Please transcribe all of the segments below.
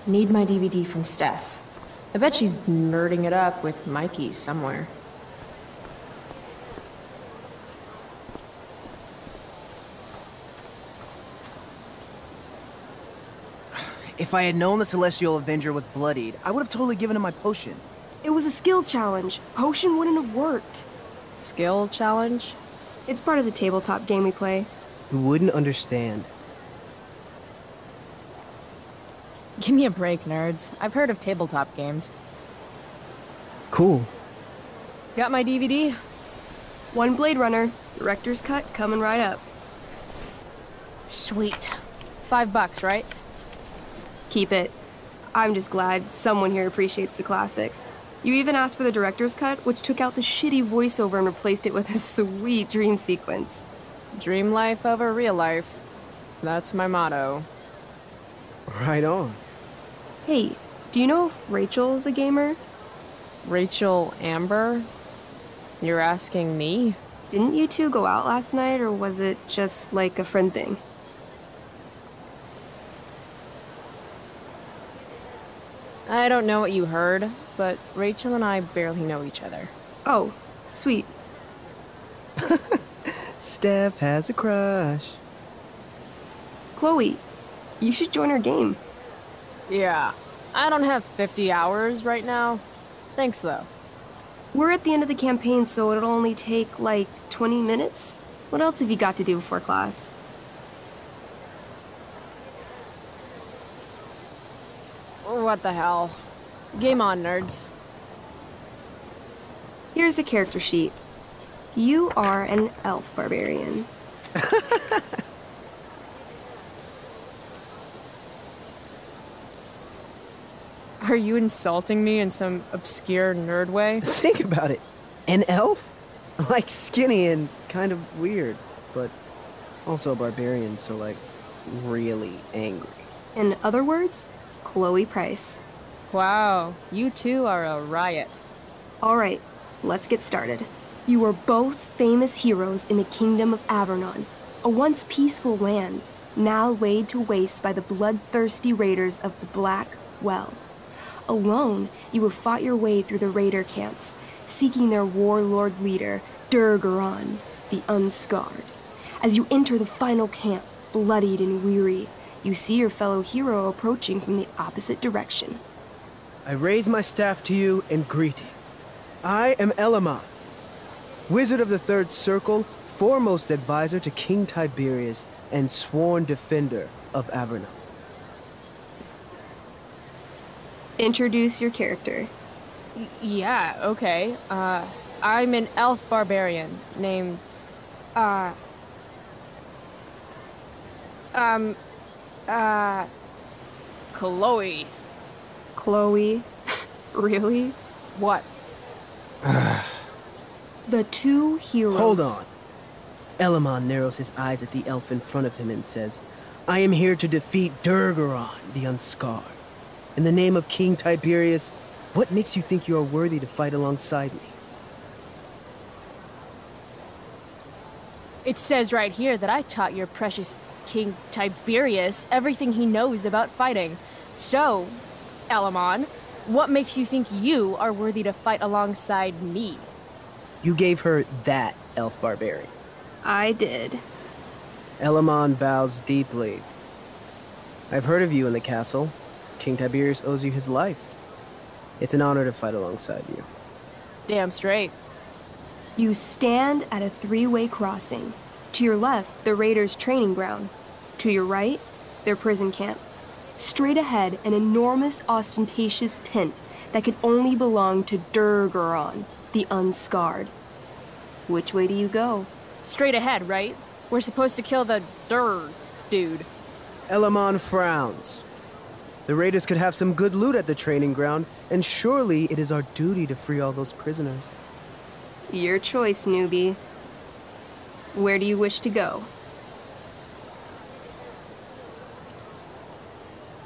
Need my DVD from Steph. I bet she's nerding it up with Mikey somewhere. If I had known the Celestial Avenger was bloodied, I would have totally given him my potion. It was a skill challenge. Potion wouldn't have worked. Skill challenge? It's part of the tabletop game we play. You wouldn't understand. Give me a break, nerds. I've heard of tabletop games. Cool. Got my DVD? One Blade Runner, director's cut coming right up. Sweet. $5, right? Keep it. I'm just glad someone here appreciates the classics. You even asked for the director's cut, which took out the shitty voiceover and replaced it with a sweet dream sequence. Dream life over real life. That's my motto. Right on. Hey, do you know if Rachel's a gamer? Rachel Amber? You're asking me? Didn't you two go out last night, or was it just like a friend thing? I don't know what you heard, but Rachel and I barely know each other. Oh, sweet. Steph has a crush. Chloe, you should join our game. Yeah, I don't have 50 hours right now. Thanks, though. We're at the end of the campaign, so it'll only take, like, 20 minutes. What else have you got to do before class? What the hell? Game on, nerds. Here's a character sheet. You are an elf barbarian. Are you insulting me in some obscure nerd way? Think about it. An elf? Like skinny and kind of weird, but also a barbarian, so like really angry. In other words, Chloe Price. Wow, you two are a riot. Alright, let's get started. You are both famous heroes in the Kingdom of Avernon, a once peaceful land, now laid to waste by the bloodthirsty raiders of the Black Well. Alone, you have fought your way through the raider camps, seeking their warlord leader, Durgaron, the Unscarred. As you enter the final camp, bloodied and weary, you see your fellow hero approaching from the opposite direction. I raise my staff to you in greeting. I am Elamon, Wizard of the Third Circle, foremost advisor to King Tiberius, and sworn defender of Avernon. Introduce your character. Yeah, okay. I'm an elf barbarian named, Chloe. Chloe? Really? What? The two heroes. Hold on. Elamon narrows his eyes at the elf in front of him and says, I am here to defeat Durgaron, the Unscarred. In the name of King Tiberius, what makes you think you are worthy to fight alongside me? It says right here that I taught your precious King Tiberius everything he knows about fighting. So, Elamon, what makes you think you are worthy to fight alongside me? You gave her that elf barbarian. I did. Elamon bows deeply. I've heard of you in the castle. King Tiberius owes you his life. It's an honor to fight alongside you. Damn straight. You stand at a three-way crossing. To your left, the raiders' training ground. To your right, their prison camp. Straight ahead, an enormous, ostentatious tent that could only belong to Durgaron, the Unscarred. Which way do you go? Straight ahead, right? We're supposed to kill the dude. Elamon frowns. The raiders could have some good loot at the training ground, and surely it is our duty to free all those prisoners. Your choice, newbie. Where do you wish to go?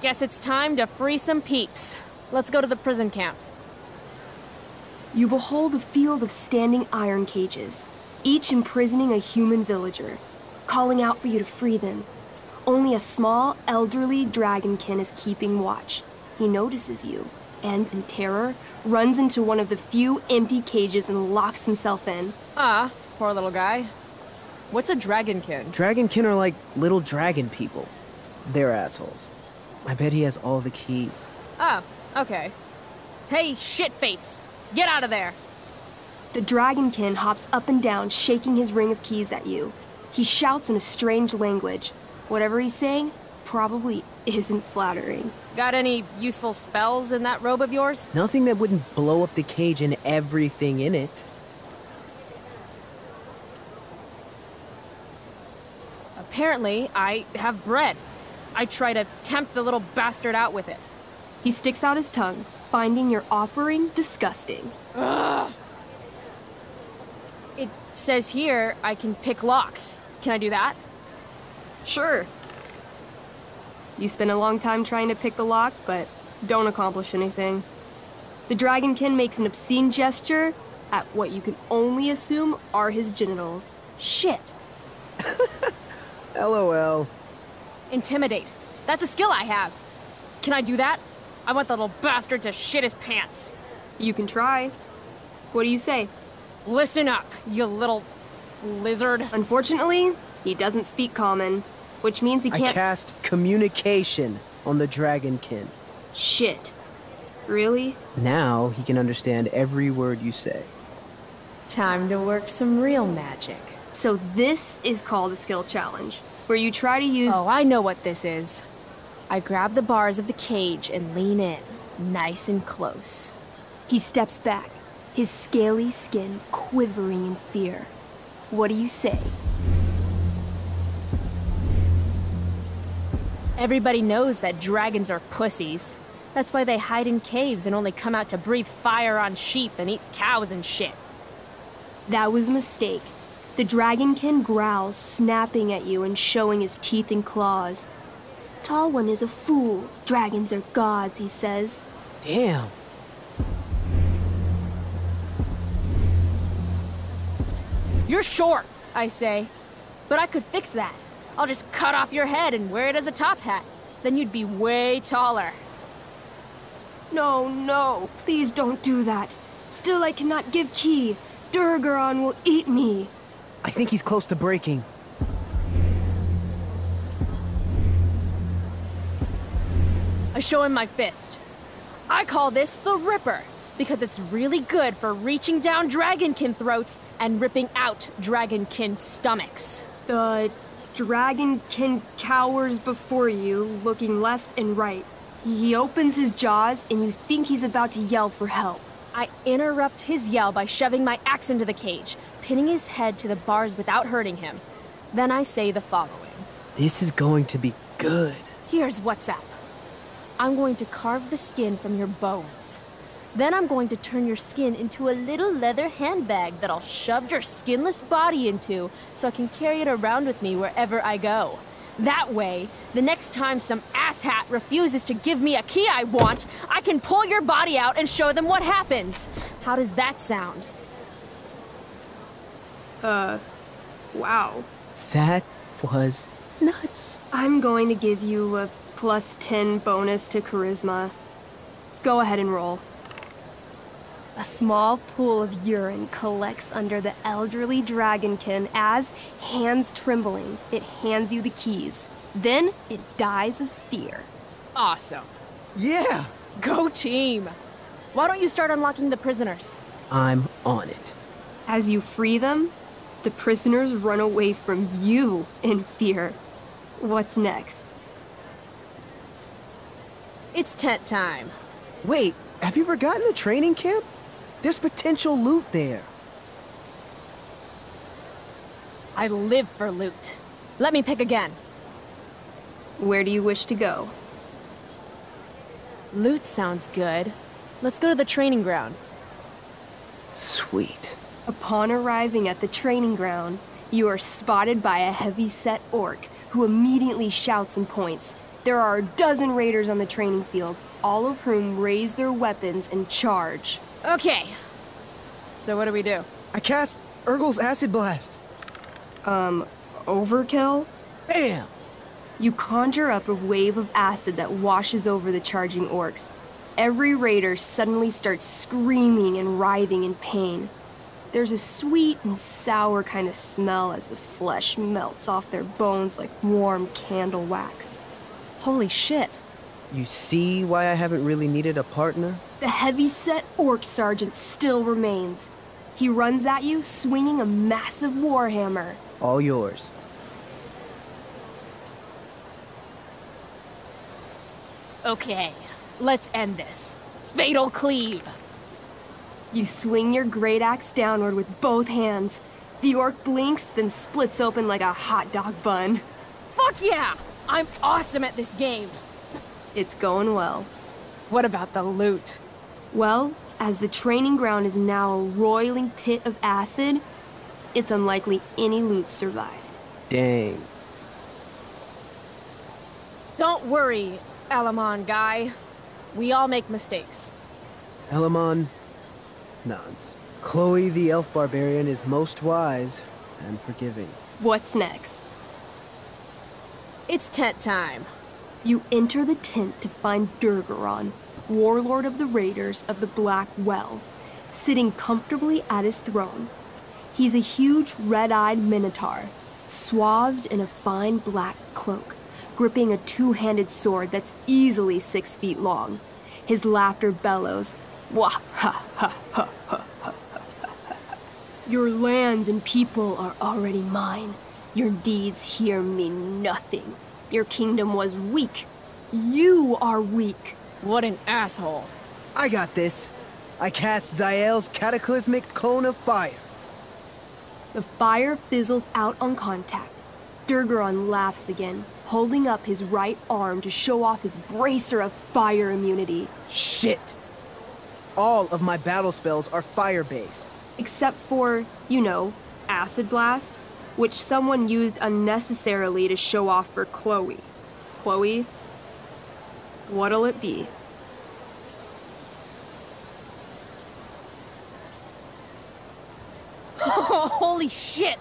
Guess it's time to free some peeps. Let's go to the prison camp. You behold a field of standing iron cages, each imprisoning a human villager, calling out for you to free them. Only a small, elderly dragonkin is keeping watch. he notices you, and in terror, runs into one of the few empty cages and locks himself in. Ah, poor little guy. What's a dragonkin? Dragonkin are like little dragon people. They're assholes. I bet he has all the keys. Oh, okay. Hey, shitface! Get out of there! The dragonkin hops up and down, shaking his ring of keys at you. He shouts in a strange language. Whatever he's saying probably isn't flattering. Got any useful spells in that robe of yours? Nothing that wouldn't blow up the cage and everything in it. Apparently, I have bread. I try to tempt the little bastard out with it. He sticks out his tongue, finding your offering disgusting. Ugh. It says here I can pick locks. Can I do that? Sure. You spend a long time trying to pick the lock, but don't accomplish anything. The dragonkin makes an obscene gesture at what you can only assume are his genitals. Shit! LOL. Intimidate. That's a skill I have. Can I do that? I want the little bastard to shit his pants. You can try. What do you say? Listen up, you little lizard. Unfortunately, he doesn't speak common, which means he can't— I cast communication on the dragonkin. Shit. Really? Now he can understand every word you say. Time to work some real magic. So this is called a skill challenge, where you try to use— Oh, I know what this is. I grab the bars of the cage and lean in, nice and close. He steps back, his scaly skin quivering in fear. What do you say? Everybody knows that dragons are pussies. That's why they hide in caves and only come out to breathe fire on sheep and eat cows and shit. That was a mistake. The dragonkin growls, snapping at you and showing his teeth and claws. Tall One is a fool. Dragons are gods, he says. Damn. You're short, I say. But I could fix that. I'll just cut off your head and wear it as a top hat. Then you'd be way taller. No, no, please don't do that. Still, I cannot give key. Durgaron will eat me. I think he's close to breaking. I show him my fist. I call this the Ripper, because it's really good for reaching down dragonkin throats and ripping out dragonkin stomachs. The dragonkin cowers before you, looking left and right. He opens his jaws, and you think he's about to yell for help. I interrupt his yell by shoving my axe into the cage, pinning his head to the bars without hurting him. Then I say the following. This is going to be good. Here's what's up. I'm going to carve the skin from your bones. Then I'm going to turn your skin into a little leather handbag that I'll shove your skinless body into so I can carry it around with me wherever I go. That way, the next time some asshat refuses to give me a key I want, I can pull your body out and show them what happens. How does that sound? Wow. That was nuts. I'm going to give you a +10 bonus to charisma. Go ahead and roll. A small pool of urine collects under the elderly dragonkin as, hands trembling, it hands you the keys. Then it dies of fear. Awesome. Yeah! Go team! Why don't you start unlocking the prisoners? I'm on it. As you free them, the prisoners run away from you in fear. What's next? It's tent time. Wait, have you forgotten the training camp? There's potential loot there. I live for loot. Let me pick again. Where do you wish to go? Loot sounds good. Let's go to the training ground. Sweet. Upon arriving at the training ground, you are spotted by a heavy-set orc who immediately shouts and points. There are a dozen raiders on the training field, all of whom raise their weapons and charge. Okay. So what do we do? I cast Urgel's Acid Blast. Overkill? Bam! You conjure up a wave of acid that washes over the charging orcs. Every raider suddenly starts screaming and writhing in pain. There's a sweet and sour kind of smell as the flesh melts off their bones like warm candle wax. Holy shit. You see why I haven't really needed a partner? The heavy-set orc sergeant still remains. He runs at you swinging a massive warhammer. All yours. Okay, let's end this. Fatal cleave! You swing your great axe downward with both hands. The orc blinks, then splits open like a hot dog bun. Fuck yeah! I'm awesome at this game! It's going well. What about the loot? Well, as the training ground is now a roiling pit of acid, it's unlikely any loot survived. Dang. Don't worry, Alamon guy. We all make mistakes. Elamon nods. Chloe the elf barbarian is most wise and forgiving. What's next? It's tent time. You enter the tent to find Durgaron, warlord of the Raiders of the Black Well, sitting comfortably at his throne. He's a huge red-eyed minotaur, swathed in a fine black cloak, gripping a two-handed sword that's easily 6 feet long. His laughter bellows, "Wah ha ha ha ha ha ha. Your lands and people are already mine. Your deeds here mean nothing. Your kingdom was weak. You are weak." What an asshole. I got this. I cast Zael's cataclysmic cone of fire. The fire fizzles out on contact. Durgaron laughs again, holding up his right arm to show off his bracer of fire immunity. Shit! All of my battle spells are fire-based. Except for, you know, Acid Blast, which someone used unnecessarily to show off for Chloe. Chloe, what'll it be? Holy shit!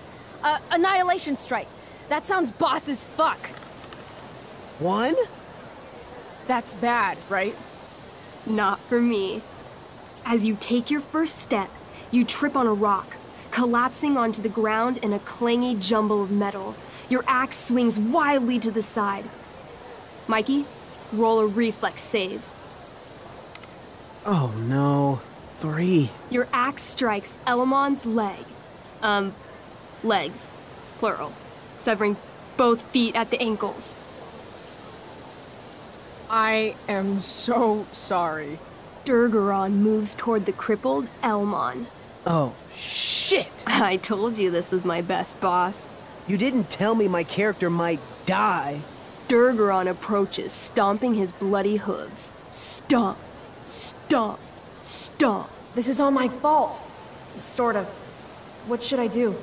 Annihilation Strike. That sounds boss as fuck. One? That's bad, right? Not for me. As you take your first step, you trip on a rock, collapsing onto the ground in a clangy jumble of metal. Your axe swings wildly to the side. Mikey, roll a reflex save. Oh no. 3. Your axe strikes Elamon's leg. Legs. Plural. Severing both feet at the ankles. I am so sorry. Durgaron moves toward the crippled Elmon. Oh, shit! I told you this was my best boss. You didn't tell me my character might die. Durgaron approaches, stomping his bloody hooves. Stomp, stomp, stomp. This is all my fault. Sort of. What should I do?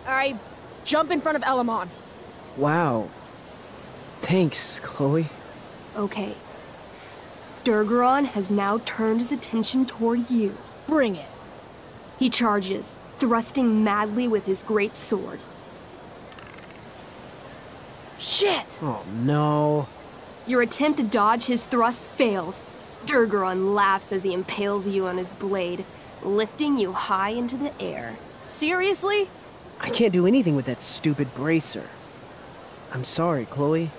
I jump in front of Elamon. Wow. Thanks, Chloe. Okay. Durgaron has now turned his attention toward you. Bring it. He charges, thrusting madly with his great sword. Shit! Oh no. Your attempt to dodge his thrust fails. Durgaron laughs as he impales you on his blade, lifting you high into the air. Seriously? I can't do anything with that stupid bracer. I'm sorry, Chloe.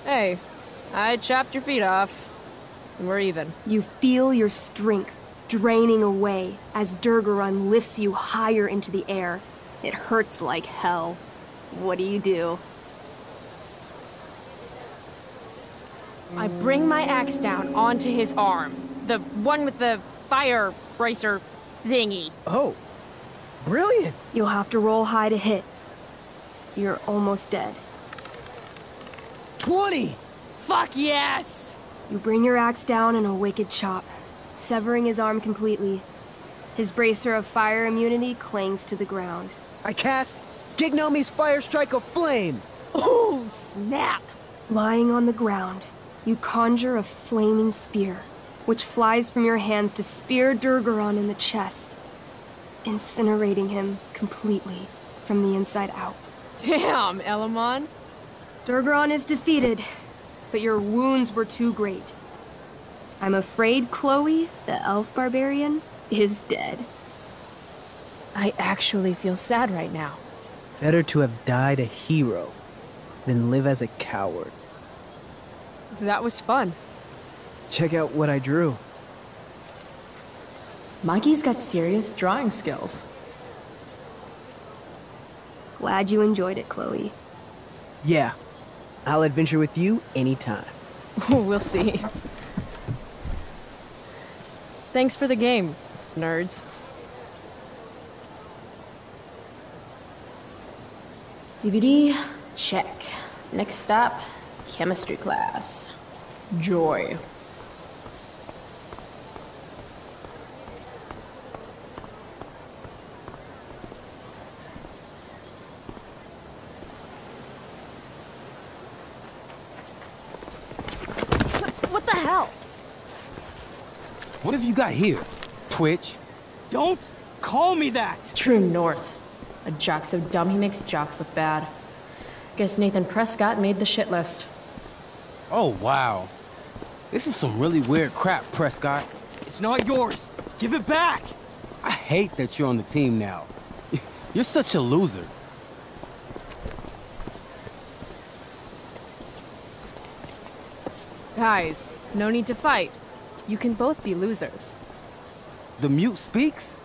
Hey, I chopped your feet off. And we're even. You feel your strength draining away as Durgaron lifts you higher into the air. It hurts like hell. What do? I bring my axe down onto his arm. The one with the fire bracer thingy. Oh, brilliant. You'll have to roll high to hit. You're almost dead. 20! Fuck yes! You bring your axe down in a wicked chop, severing his arm completely. His bracer of fire immunity clings to the ground. I cast Gignomi's Fire Strike of Flame! Oh, snap! Lying on the ground, you conjure a flaming spear, which flies from your hands to spear Durgaron in the chest, incinerating him completely from the inside out. Damn, Elamon. Durgaron is defeated, but your wounds were too great. I'm afraid Chloe, the elf barbarian, is dead. I actually feel sad right now. Better to have died a hero than live as a coward. That was fun. Check out what I drew. Mikey's got serious drawing skills. Glad you enjoyed it, Chloe. Yeah, I'll adventure with you anytime. We'll see. Thanks for the game, nerds. DVD, check. Next stop, chemistry class. Joy. What the hell? What have you got here, Twitch? Don't call me that! True North. A jock so dumb he makes jocks look bad. Guess Nathan Prescott made the shit list. Oh, wow. This is some really weird crap, Prescott. It's not yours. Give it back! I hate that you're on the team now. You're such a loser. Guys, no need to fight. You can both be losers. The mute speaks?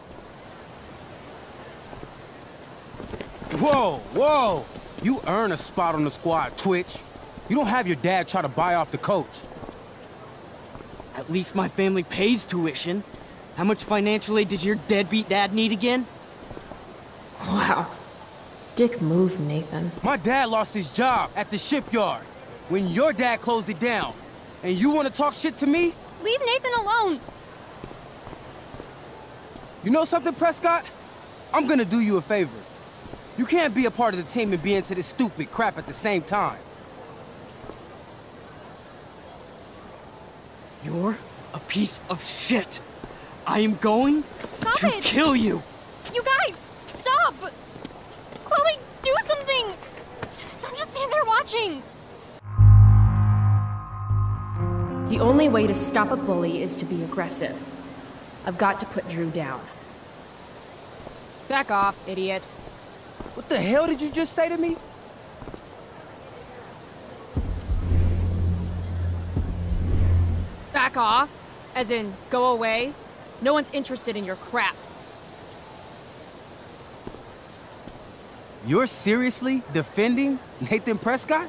Whoa, whoa! You earn a spot on the squad, Twitch. You don't have your dad try to buy off the coach. At least my family pays tuition. How much financial aid does your deadbeat dad need again? Wow. Dick move, Nathan. My dad lost his job at the shipyard when your dad closed it down. And you want to talk shit to me? Leave Nathan alone! You know something, Prescott? I'm gonna do you a favor. You can't be a part of the team and be into this stupid crap at the same time. You're a piece of shit. I am going Stop to it! kill you. You guys! Stop! Chloe, do something! Don't just stand there watching! The only way to stop a bully is to be aggressive. I've got to put Drew down. Back off, idiot. What the hell did you just say to me? Back off? As in, go away? No one's interested in your crap. You're seriously defending Nathan Prescott?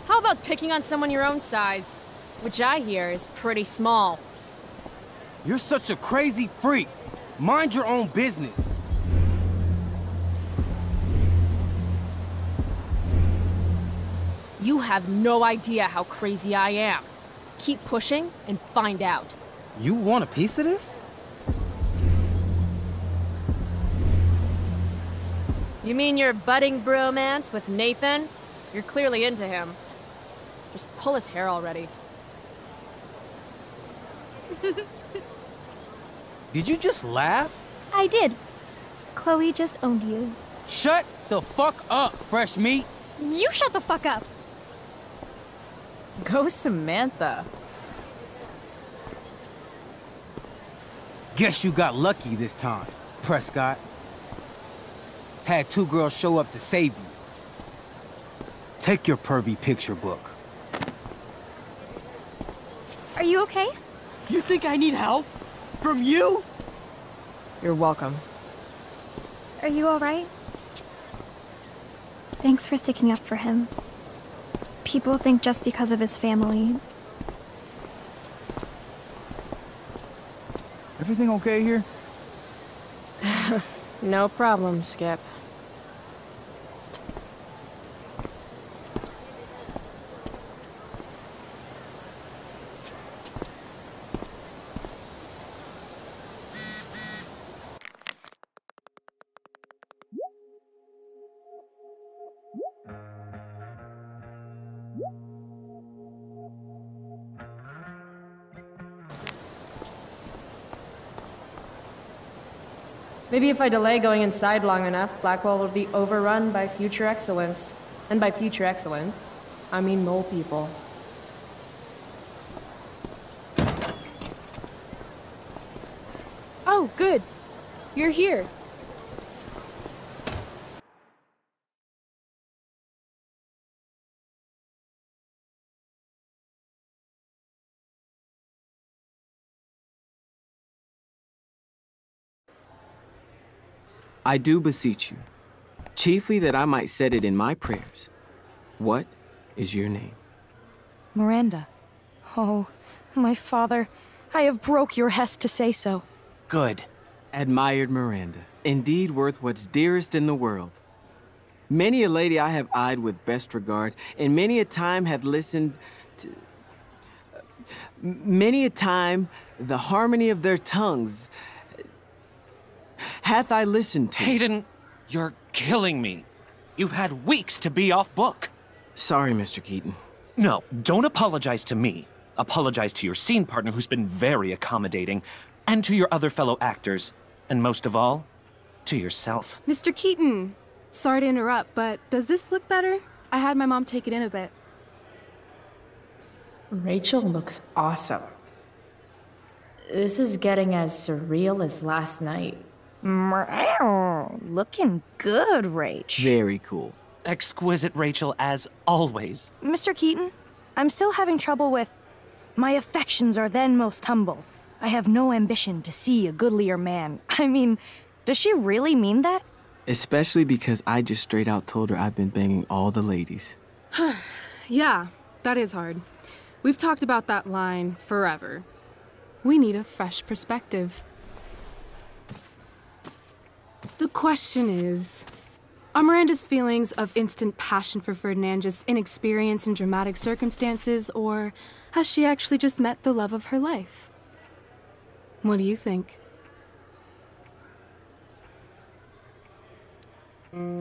How about picking on someone your own size? Which I hear is pretty small. You're such a crazy freak. Mind your own business. You have no idea how crazy I am. Keep pushing and find out. You want a piece of this? You mean your budding bromance with Nathan? You're clearly into him. Just pull his hair already. Did you just laugh? I did. Chloe just owned you. Shut the fuck up, fresh meat. You shut the fuck up! Go Samantha. Guess you got lucky this time, Prescott. Had two girls show up to save you. Take your pervy picture book. Are you okay? You think I need help? From you? You're welcome. Are you alright? Thanks for sticking up for him. People think just because of his family. Everything okay here? No problem, Skip. Maybe if I delay going inside long enough, Blackwell will be overrun by future excellence. And by future excellence, I mean mole people. Oh, good. You're here. I do beseech you, chiefly that I might set it in my prayers. What is your name? Miranda. Oh, my father, I have broke your hest to say so. Good. Admired Miranda, indeed worth what's dearest in the world. Many a lady I have eyed with best regard, and many a time had listened to... Many a time the harmony of their tongues hath I listened to. Hayden, you're killing me. You've had weeks to be off book. Sorry, Mr. Keaton. No, don't apologize to me. Apologize to your scene partner who's been very accommodating, and to your other fellow actors, and most of all, to yourself. Mr. Keaton, sorry to interrupt, but does this look better? I had my mom take it in a bit. Rachel looks awesome. This is getting as surreal as last night. Looking good, Rach. Very cool. Exquisite, Rachel, as always. Mr. Keaton, I'm still having trouble with... My affections are then most humble. I have no ambition to see a goodlier man. I mean, does she really mean that? Especially because I just straight out told her I've been banging all the ladies. Yeah, that is hard. We've talked about that line forever. We need a fresh perspective. The question is, are Miranda's feelings of instant passion for Ferdinand just inexperience in dramatic circumstances, or has she actually just met the love of her life? What do you think?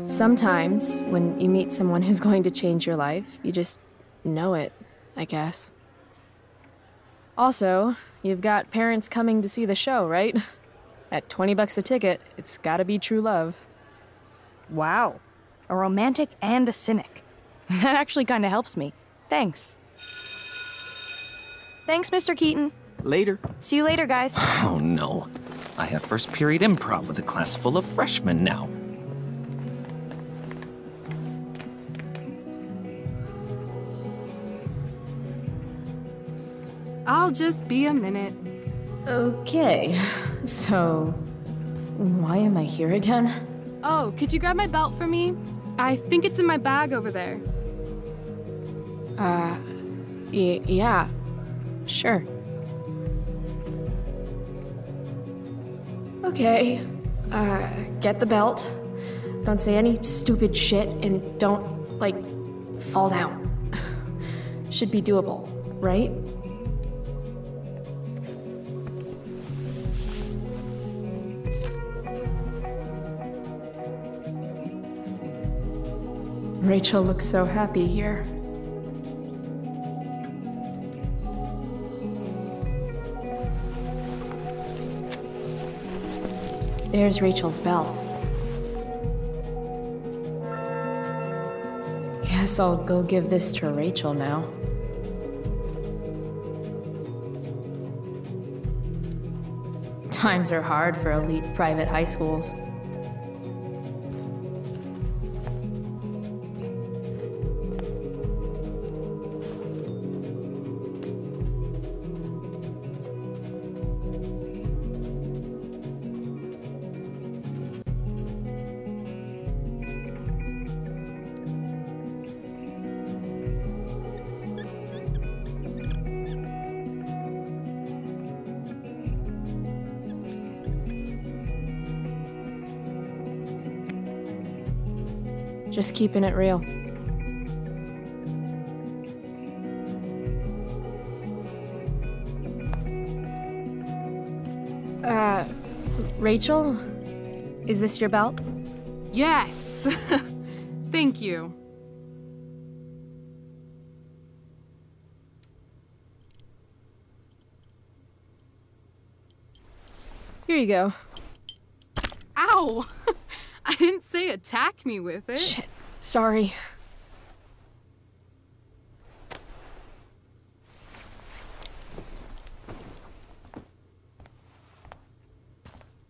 Sometimes, when you meet someone who's going to change your life, you just know it, I guess. Also, you've got parents coming to see the show, right? At $20 a ticket, it's gotta be true love. Wow. A romantic and a cynic. That actually kind of helps me. Thanks. Thanks, Mr. Keaton. Later. See you later, guys. Oh no. I have first period improv with a class full of freshmen now. I'll just be a minute. Okay, so why am I here again? Oh, could you grab my belt for me? I think it's in my bag over there. Yeah, sure. Okay, get the belt. Don't say any stupid shit and don't, like, fall down. Should be doable, right? Rachel looks so happy here. There's Rachel's belt. Guess I'll go give this to Rachel now. Times are hard for elite private high schools. Just keeping it real. Rachel? Is this your belt? Yes! Thank you. Here you go. No! I didn't say attack me with it. Shit. Sorry.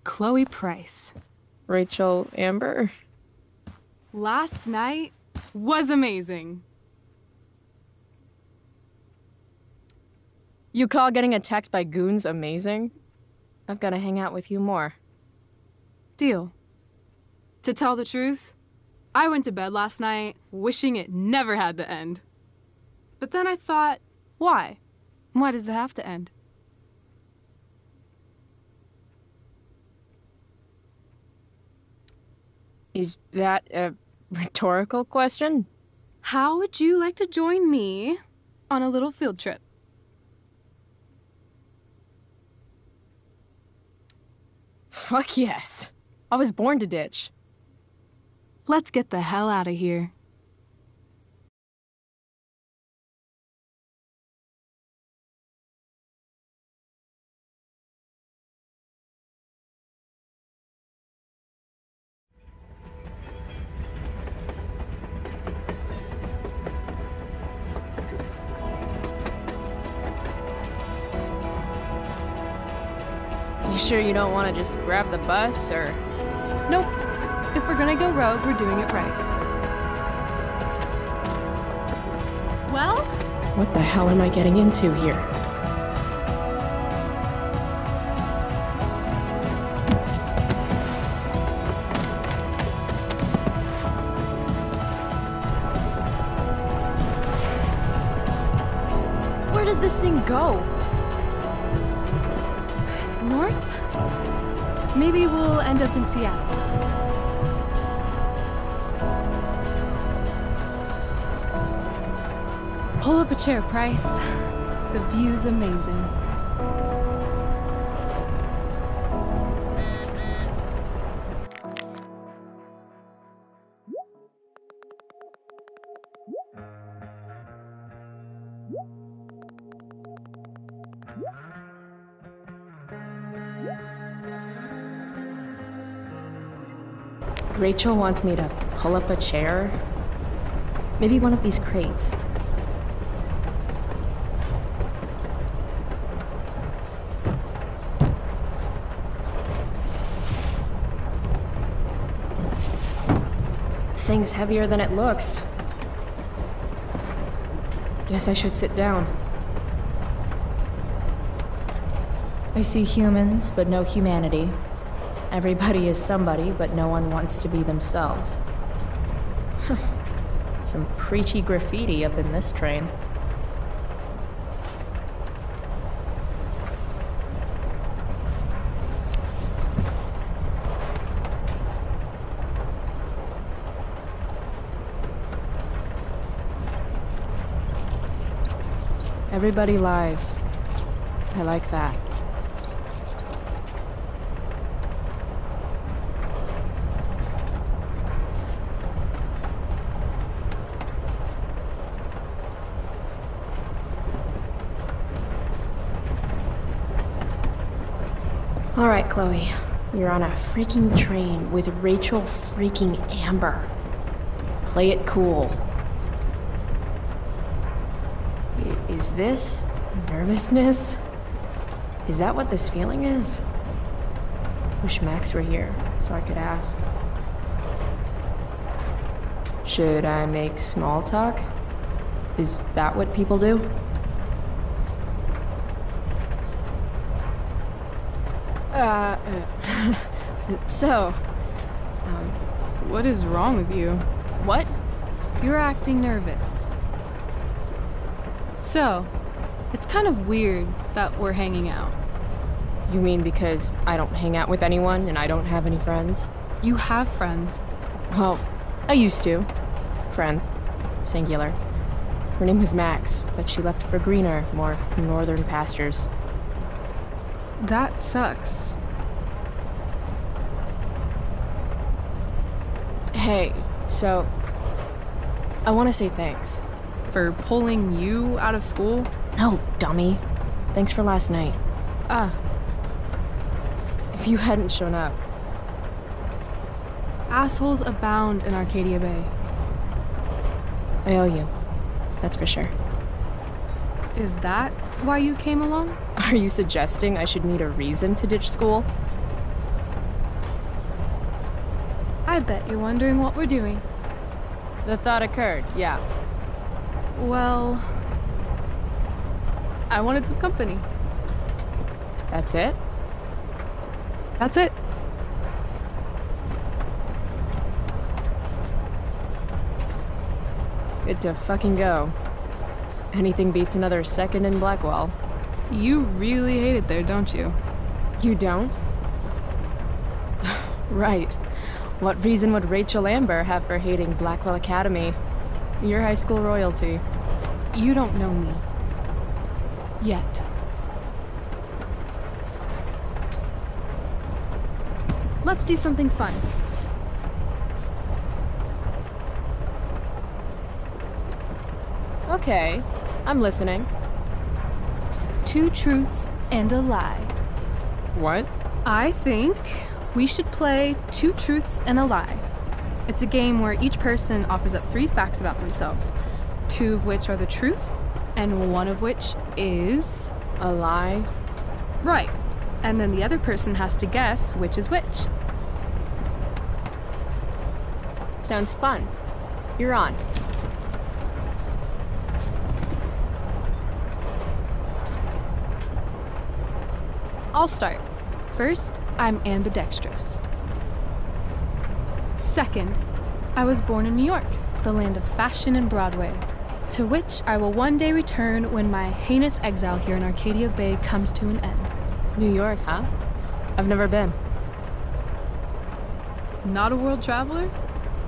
Chloe Price. Rachel Amber? Last night was amazing. You call getting attacked by goons amazing? I've got to hang out with you more. Deal. To tell the truth, I went to bed last night wishing it never had to end. But then I thought, why? Why does it have to end? Is that a rhetorical question? How would you like to join me on a little field trip? Fuck yes. I was born to ditch. Let's get the hell out of here. You sure you don't want to just grab the bus, or...? Nope. If we're gonna go rogue, we're doing it right. Well? What the hell am I getting into here? Where does this thing go? North? Maybe we'll end up in Seattle. Pull up a chair, Price. The view's amazing. Rachel wants me to pull up a chair. Maybe one of these crates. Thing's heavier than it looks. Guess I should sit down. I see humans, but no humanity. Everybody is somebody, but no one wants to be themselves. Some preachy graffiti up in this train. Everybody lies. I like that. All right, Chloe. You're on a freaking train with Rachel freaking Amber. Play it cool. Is this nervousness? Is that what this feeling is? Wish Max were here so I could ask. Should I make small talk? Is that what people do? So, what is wrong with you? What? You're acting nervous. So, it's kind of weird that we're hanging out. You mean because I don't hang out with anyone and I don't have any friends? You have friends. Well, I used to. Friend. Singular. Her name was Max, but she left for greener, more northern pastures. That sucks. Hey, so... I want to say thanks. For pulling you out of school? No, dummy. Thanks for last night. If you hadn't shown up, Assholes abound in Arcadia Bay. I owe you. That's for sure. Is that why you came along? Are you suggesting I should need a reason to ditch school? I bet you're wondering what we're doing. The thought occurred, yeah. Well, I wanted some company. That's it? That's it. Good to fucking go. Anything beats another second in Blackwell. You really hate it there, don't you? You don't? Right. What reason would Rachel Amber have for hating Blackwell Academy? Your high school royalty. You don't know me. Yet. Let's do something fun. Okay, I'm listening. 2 truths and a lie. What? I think we should play 2 truths and a lie. It's a game where each person offers up 3 facts about themselves, 2 of which are the truth, and 1 of which is a lie. Right. And then the other person has to guess which is which. Sounds fun. You're on. I'll start. First, I'm ambidextrous. Second, I was born in New York, the land of fashion and Broadway, to which I will one day return when my heinous exile here in Arcadia Bay comes to an end. New York, huh? I've never been. Not a world traveler?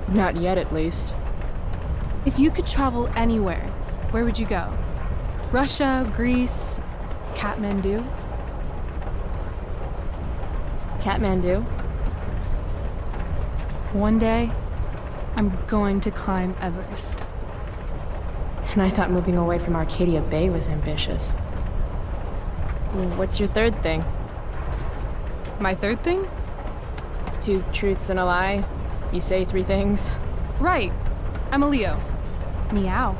Not yet, at least. If you could travel anywhere, where would you go? Russia, Greece, Kathmandu? Kathmandu. One day, I'm going to climb Everest. And I thought moving away from Arcadia Bay was ambitious. What's your third thing? My third thing? 2 truths and a lie. You say 3 things. Right. I'm a Leo. Meow.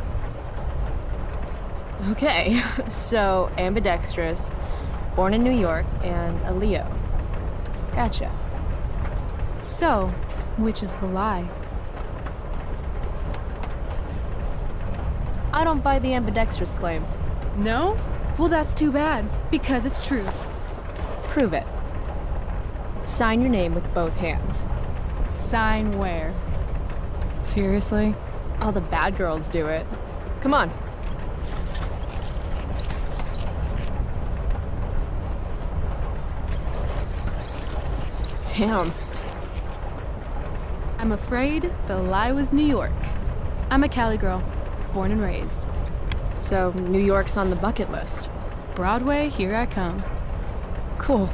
Okay, so ambidextrous, born in New York, and a Leo. Gotcha. So, which is the lie? I don't buy the ambidextrous claim. No? Well, that's too bad, because it's true. Prove it. Sign your name with both hands. Sign where? Seriously? All the bad girls do it. Come on. Damn. I'm afraid the lie was New York. I'm a Cali girl, born and raised. So, New York's on the bucket list. Broadway, here I come. Cool.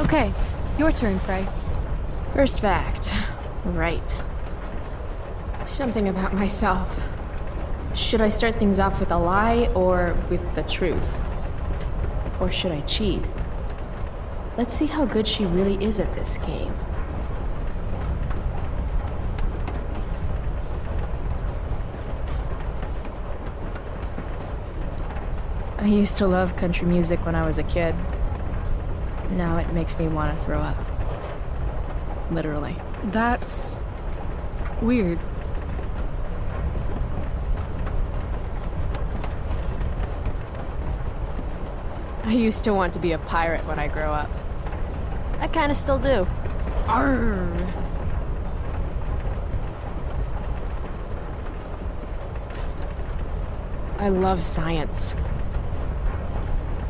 Okay, your turn, Price. First fact. Right. Something about myself. Should I start things off with a lie or with the truth? Or should I cheat? Let's see how good she really is at this game. I used to love country music when I was a kid. Now it makes me want to throw up. Literally. That's weird. I used to want to be a pirate when I grow up. I kind of still do. Arr. I love science.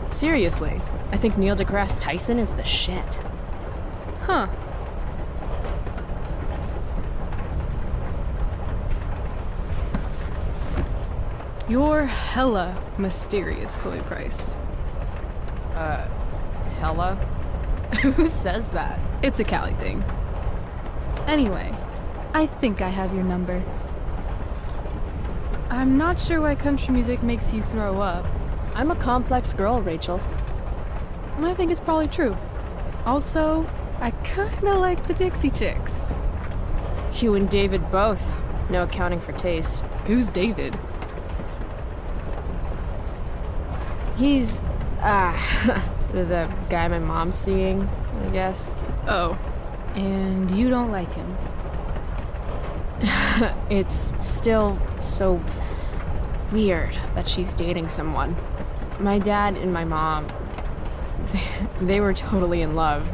Seriously, I think Neil deGrasse Tyson is the shit. Huh. You're hella mysterious, Chloe Price. Hella? Who says that? It's a Cali thing. Anyway, I think I have your number. I'm not sure why country music makes you throw up. I'm a complex girl, Rachel. I think it's probably true. Also, I kinda like the Dixie Chicks. You and David both. No accounting for taste. Who's David? He's, the guy my mom's seeing, I guess. Oh. And you don't like him? It's still so weird that she's dating someone. My dad and my mom, they were totally in love.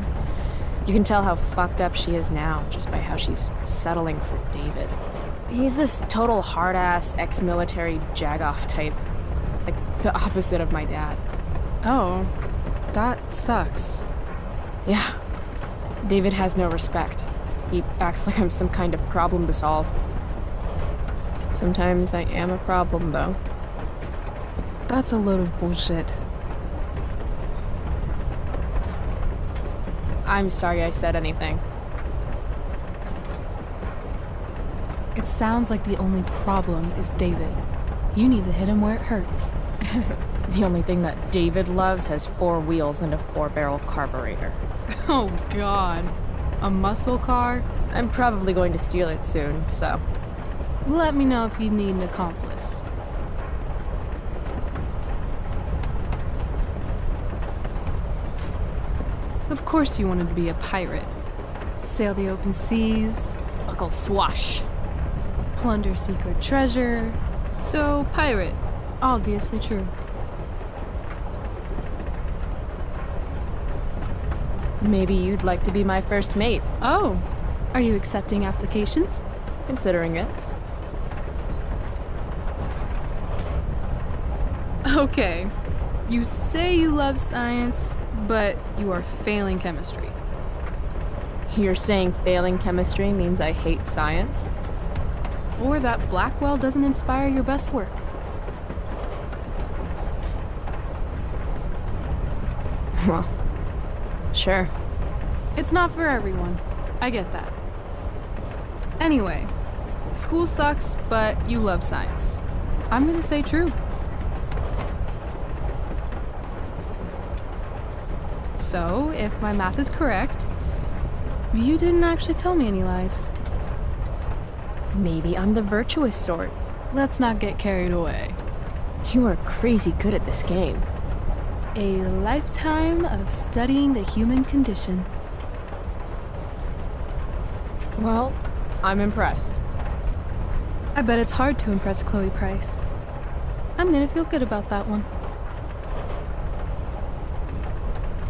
You can tell how fucked up she is now just by how she's settling for David. He's this total hard-ass ex-military jagoff type. Like, the opposite of my dad. Oh, that sucks. Yeah. David has no respect. He acts like I'm some kind of problem to solve. Sometimes I am a problem, though. That's a load of bullshit. I'm sorry I said anything. It sounds like the only problem is David. You need to hit him where it hurts. The only thing that David loves has 4 wheels and a 4-barrel carburetor. Oh god. A muscle car? I'm probably going to steal it soon, so... Let me know if you need an accomplice. Of course you wanted to be a pirate. Sail the open seas. Buckle swash. Plunder secret treasure. So, pirate. Obviously true. Maybe you'd like to be my first mate. Oh. Are you accepting applications? Considering it. Okay. You say you love science, but you are failing chemistry. You're saying failing chemistry means I hate science? Or that Blackwell doesn't inspire your best work. Well, sure. It's not for everyone. I get that. Anyway, school sucks, but you love science. I'm gonna say true. So, if my math is correct, you didn't actually tell me any lies. Maybe I'm the virtuous sort. Let's not get carried away. You are crazy good at this game. A lifetime of studying the human condition. Well, I'm impressed. I bet it's hard to impress Chloe Price. I'm gonna feel good about that one.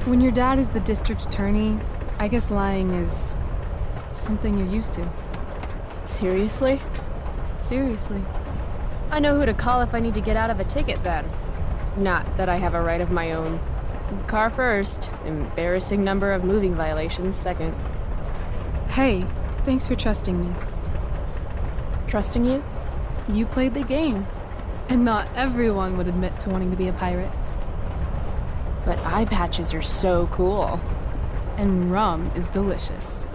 When your dad is the district attorney, I guess lying is something you're used to. Seriously? Seriously. I know who to call if I need to get out of a ticket then. Not that I have a right of my own. Car first, embarrassing number of moving violations second. Hey, thanks for trusting me. Trusting you? You played the game. And not everyone would admit to wanting to be a pirate. But eye patches are so cool. And rum is delicious.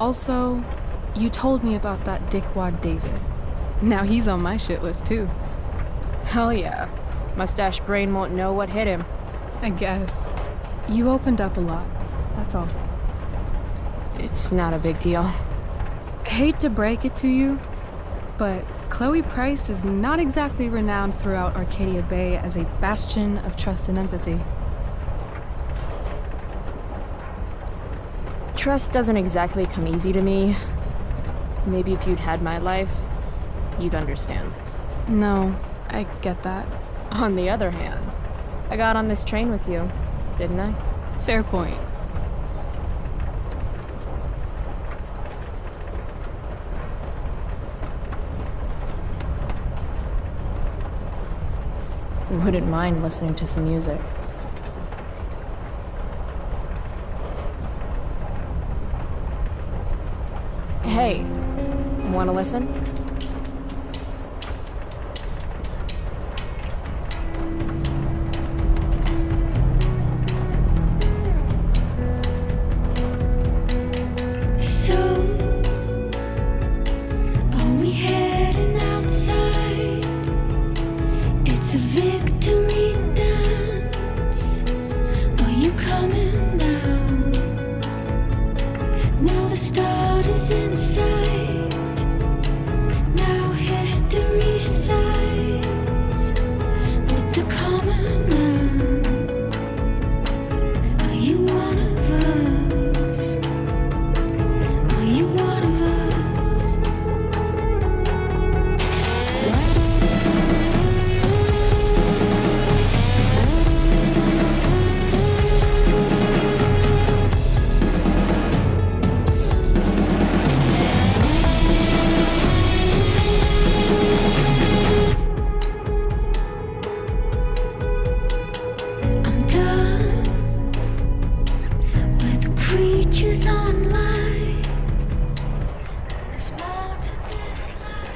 Also, you told me about that dickwad David. Now he's on my shit list too. Hell yeah. Mustache brain won't know what hit him. I guess. You opened up a lot, that's all. It's not a big deal. Hate to break it to you, but Chloe Price is not exactly renowned throughout Arcadia Bay as a bastion of trust and empathy. Trust doesn't exactly come easy to me. Maybe if you'd had my life, you'd understand. No, I get that. On the other hand, I got on this train with you, didn't I? Fair point. Wouldn't mind listening to some music. Hey, wanna listen? So, are we heading outside? It's a victory dance. Are you coming down? Now the start is inside. is online. There's more to this life.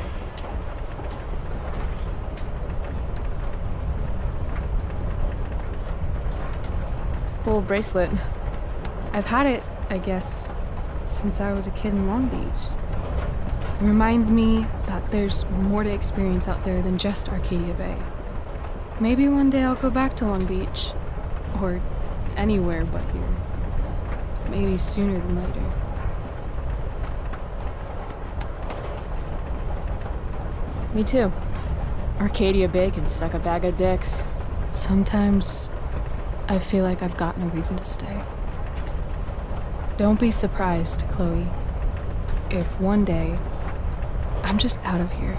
Cool bracelet. I've had it, I guess, since I was a kid in Long Beach. It reminds me that there's more to experience out there than just Arcadia Bay. Maybe one day I'll go back to Long Beach. Or anywhere but here. Maybe sooner than later. Me too. Arcadia Bay can suck a bag of dicks. Sometimes I feel like I've got no reason to stay. Don't be surprised, Chloe, if one day I'm just out of here.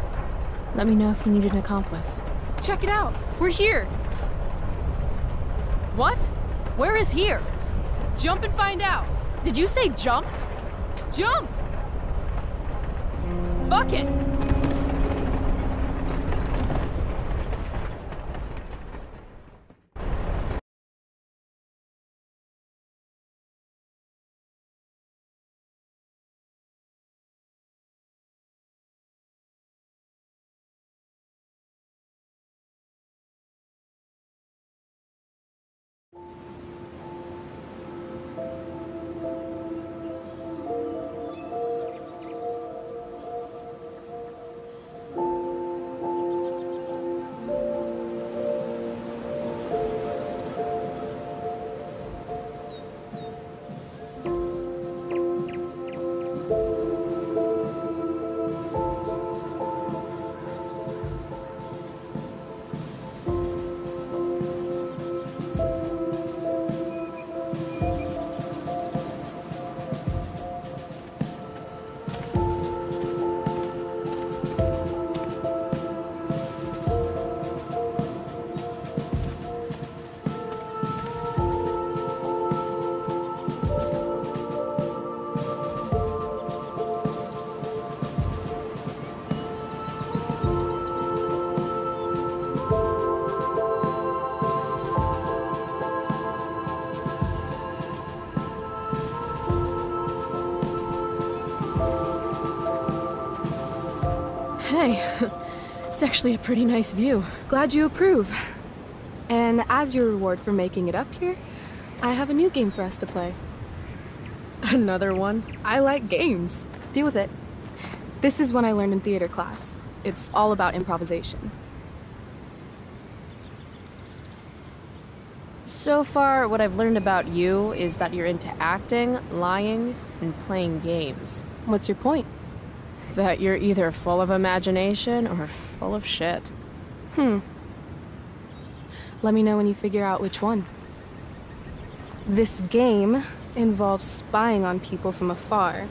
Let me know if you need an accomplice. Check it out! We're here! What? Where is here? Jump and find out! Did you say jump? Jump! Fuck it! Hey, it's actually a pretty nice view. Glad you approve. And as your reward for making it up here, I have a new game for us to play. Another one? I like games. Deal with it. This is one I learned in theater class. It's all about improvisation. So far, what I've learned about you is that you're into acting, lying, and playing games. What's your point? That you're either full of imagination or full of shit. Let me know when you figure out which one. This game involves spying on people from afar.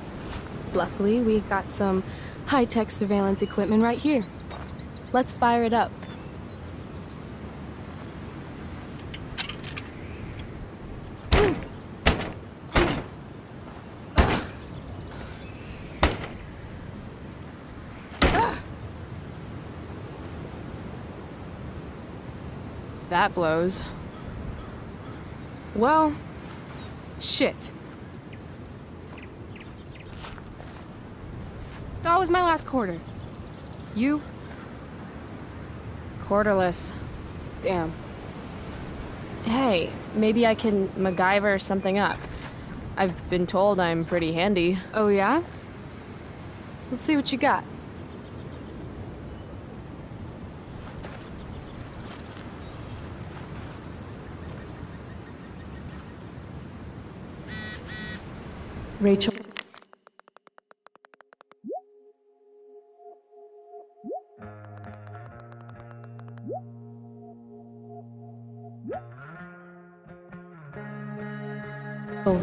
Luckily, we got some high-tech surveillance equipment right here. Let's fire it up. That blows. Well, shit. That was my last quarter. You? Quarterless. Damn. Hey, maybe I can MacGyver something up. I've been told I'm pretty handy. Oh yeah? Let's see what you got. Rachel.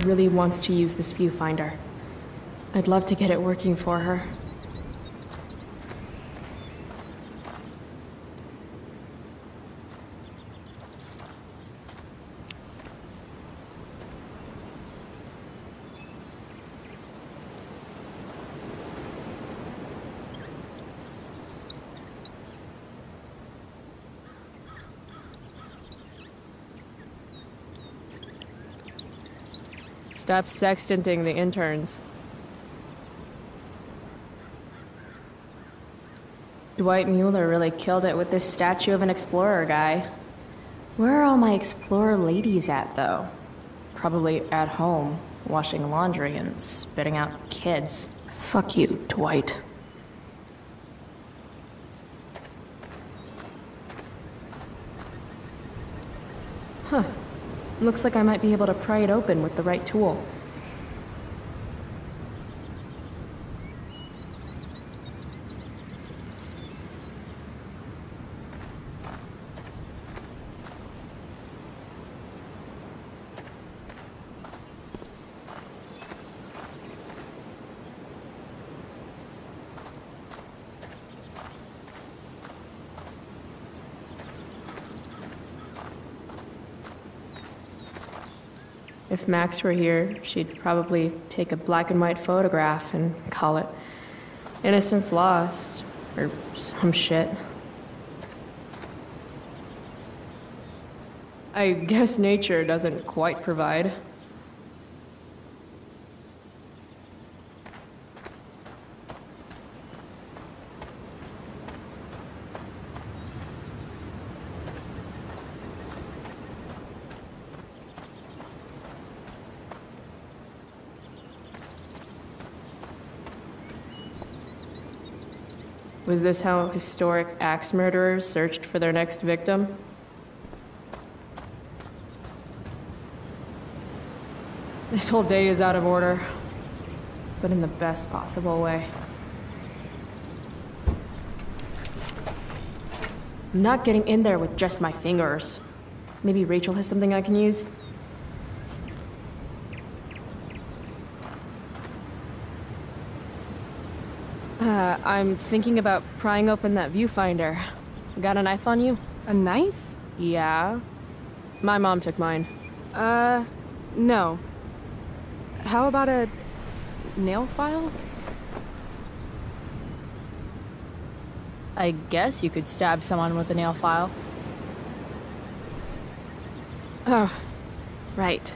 Really wants to use this viewfinder. I'd love to get it working for her. Stop sextanting the interns. Dwight Mueller really killed it with this statue of an explorer guy. Where are all my explorer ladies at, though? Probably at home, washing laundry and spitting out kids. Fuck you, Dwight. Huh. Looks like I might be able to pry it open with the right tool. If Max were here, she'd probably take a black and white photograph and call it Innocence Lost, or some shit. I guess nature doesn't quite provide. Was this how historic axe murderers searched for their next victim? This whole day is out of order, but in the best possible way. I'm not getting in there with just my fingers. Maybe Rachel has something I can use? I'm thinking about prying open that viewfinder. Got a knife on you? A knife? Yeah. My mom took mine. No. How about a nail file? I guess you could stab someone with a nail file. Oh, right.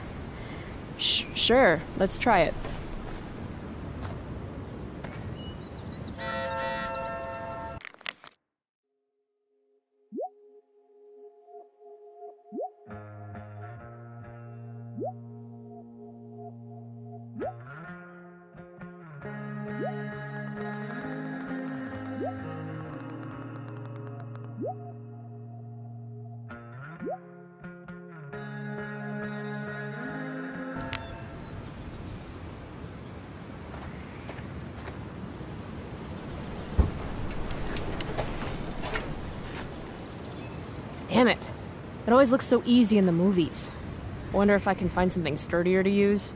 Sure, let's try it. Damn it. It always looks so easy in the movies. Wonder if I can find something sturdier to use.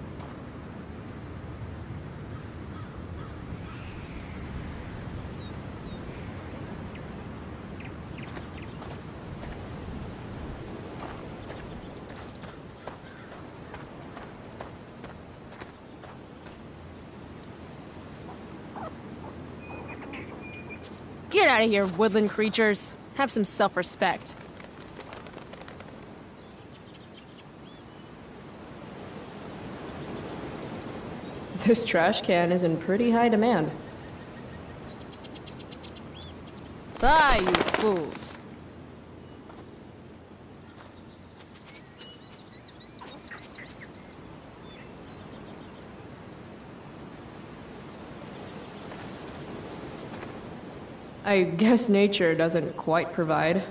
Get out of here, woodland creatures. Have some self-respect. This trash can is in pretty high demand. Ah, you fools. I guess nature doesn't quite provide.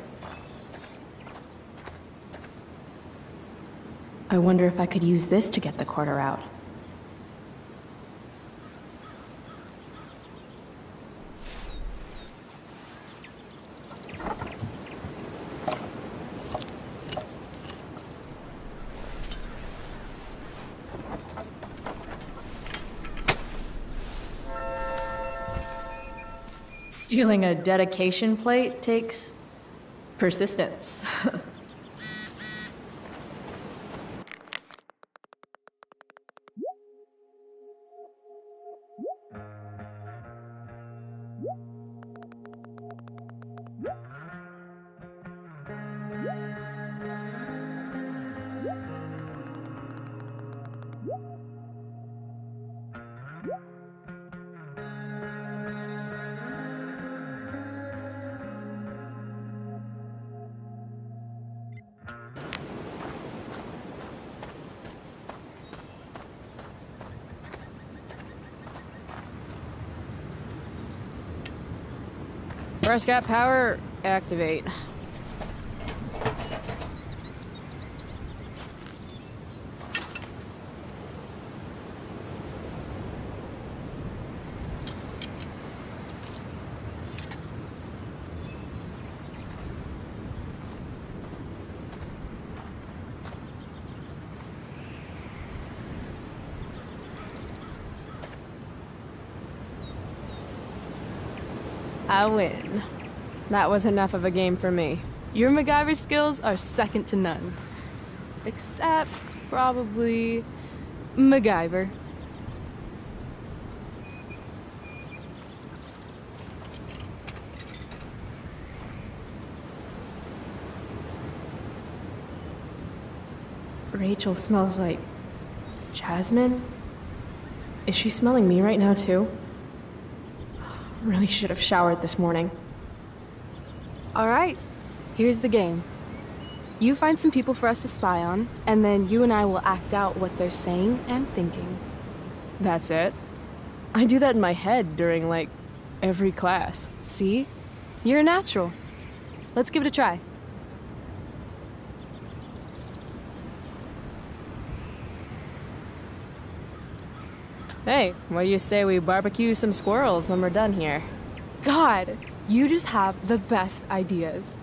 I wonder if I could use this to get the quarter out. Stealing a dedication plate takes persistence. Prescott power, activate. I win. That was enough of a game for me. Your MacGyver skills are second to none. Except, probably, MacGyver. Rachel smells like jasmine? Is she smelling me right now, too? Really should have showered this morning. All right, here's the game. You find some people for us to spy on, and then you and I will act out what they're saying and thinking. That's it? I do that in my head during, like, every class. See? You're a natural. Let's give it a try. Hey, what do you say we barbecue some squirrels when we're done here? God, you just have the best ideas.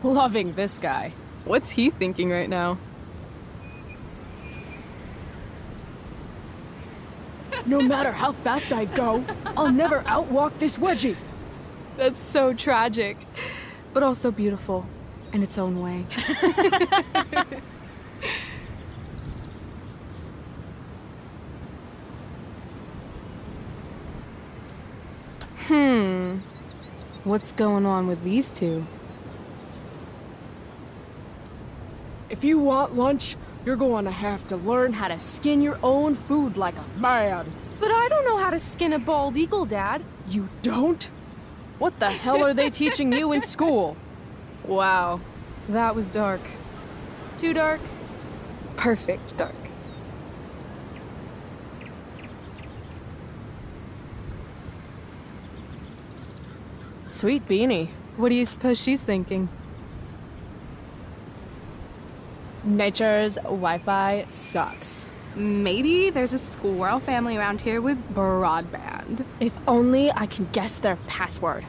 Loving this guy. What's he thinking right now? No matter how fast I go, I'll never outwalk this wedgie. That's so tragic, but also beautiful in its own way. What's going on with these two? If you want lunch, you're going to have to learn how to skin your own food like a man. But I don't know how to skin a bald eagle, Dad. You don't? What the hell are they teaching you in school? Wow, that was dark. Too dark? Perfect dark. Sweet beanie. What do you suppose she's thinking? Nature's Wi-Fi sucks. Maybe there's a squirrel family around here with broadband. If only I can guess their password.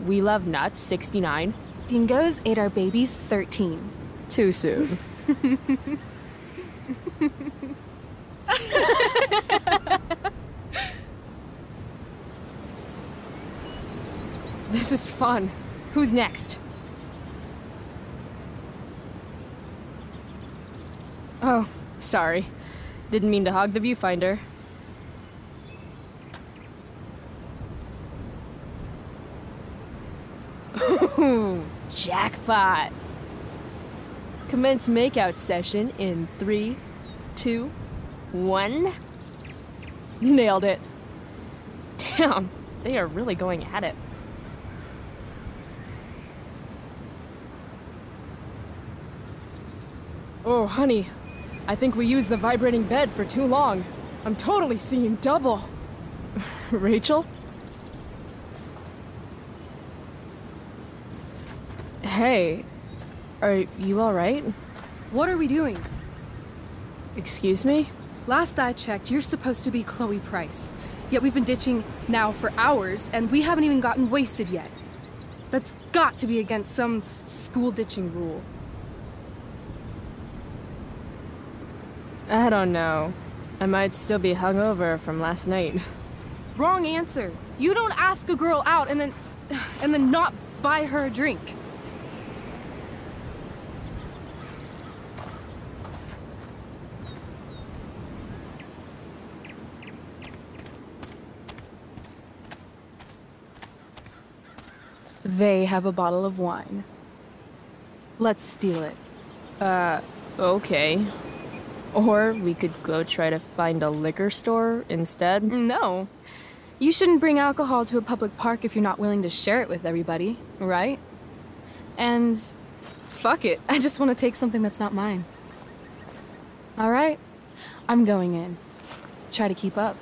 We love nuts, 69. Dingoes ate our babies, 13. Too soon. This is fun. Who's next? Oh, sorry. Didn't mean to hog the viewfinder. Ooh, jackpot. Commence makeout session in 3, 2, 1. Nailed it. Damn, they are really going at it. Oh, honey, I think we used the vibrating bed for too long. I'm totally seeing double. Rachel? Hey, are you all right? What are we doing? Excuse me? Last I checked, you're supposed to be Chloe Price. Yet we've been ditching now for hours, and we haven't even gotten wasted yet. That's got to be against some school ditching rule. I don't know. I might still be hungover from last night. Wrong answer. You don't ask a girl out and then not buy her a drink. They have a bottle of wine. Let's steal it. Okay. Or we could go try to find a liquor store instead. No. You shouldn't bring alcohol to a public park if you're not willing to share it with everybody, right? And fuck it, I just want to take something that's not mine. All right, I'm going in. try to keep up.